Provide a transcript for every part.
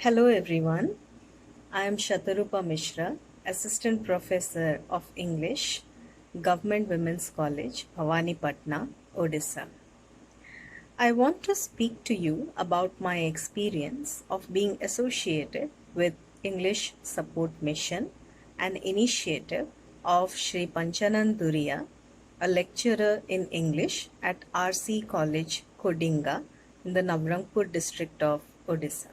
Hello everyone, I am Shatarupa Mishra, Assistant Professor of English, Government Women's College, Bhavani Patna, Odisha. I want to speak to you about my experience of being associated with English Support Mission, an initiative of Sri Panchanand Duriya, a lecturer in English at RC College, Kodinga, in the Navrangpur district of Odisha.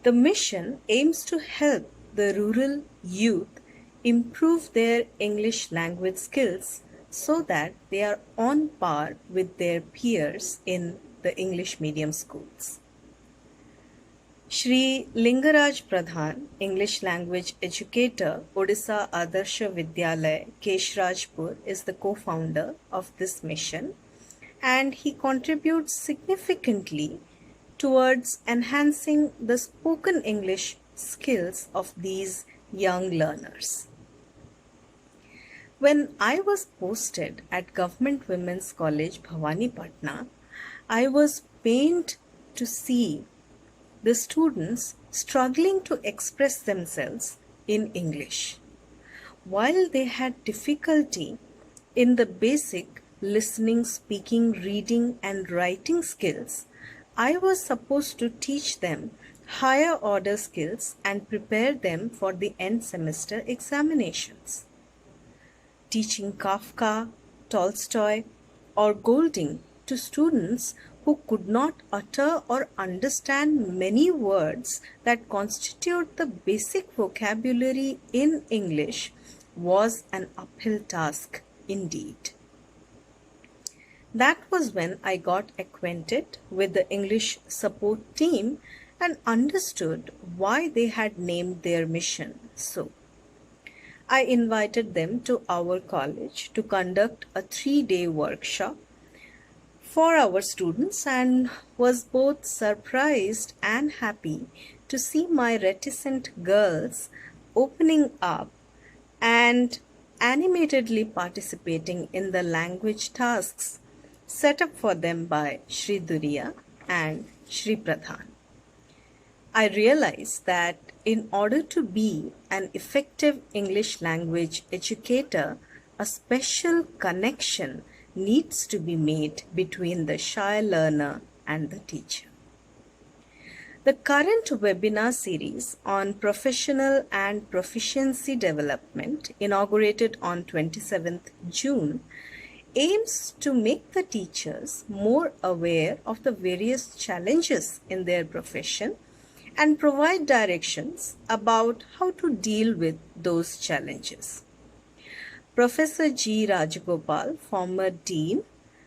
The mission aims to help the rural youth improve their English language skills so that they are on par with their peers in the English medium schools. Shri Lingaraj Pradhan, English language educator, Odisha Adarsha Vidyalaya, Keshrajpur, is the co-founder of this mission, and he contributes significantly towards enhancing the spoken English skills of these young learners. When I was posted at Government Women's College, Bhavani Patna, I was pained to see the students struggling to express themselves in English. While they had difficulty in the basic listening, speaking, reading, and writing skills, I was supposed to teach them higher order skills and prepare them for the end semester examinations. Teaching Kafka, Tolstoy, or Golding to students who could not utter or understand many words that constitute the basic vocabulary in English was an uphill task indeed. That was when I got acquainted with the English support team and understood why they had named their mission so. I invited them to our college to conduct a 3-day workshop for our students and was both surprised and happy to see my reticent girls opening up and animatedly participating in the language tasks set up for them by Sri Duriya and Sri Pradhan. I realized that in order to be an effective English language educator, a special connection needs to be made between the shy learner and the teacher. The current webinar series on professional and proficiency development, inaugurated on 27th June, aims to make the teachers more aware of the various challenges in their profession and provide directions about how to deal with those challenges. Professor G. Rajagopal, former Dean,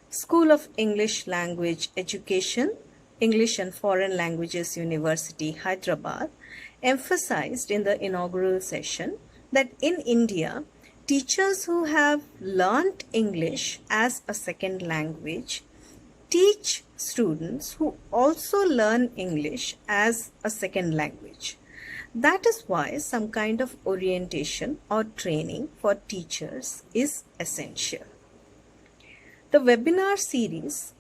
School of English Language Education, English and Foreign Languages University, Hyderabad, emphasized in the inaugural session that in India, teachers who have learnt English as a second language teach students who also learn English as a second language. That is why some kind of orientation or training for teachers is essential. The webinar series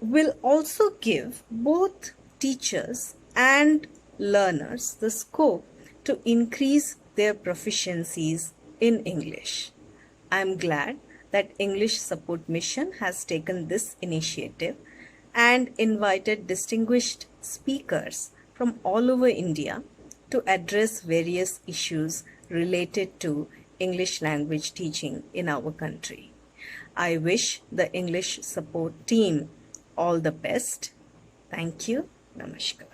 will also give both teachers and learners the scope to increase their proficiencies in English. I am glad that English Support Mission has taken this initiative and invited distinguished speakers from all over India to address various issues related to English language teaching in our country. I wish the English Support team all the best. Thank you. Namaskar.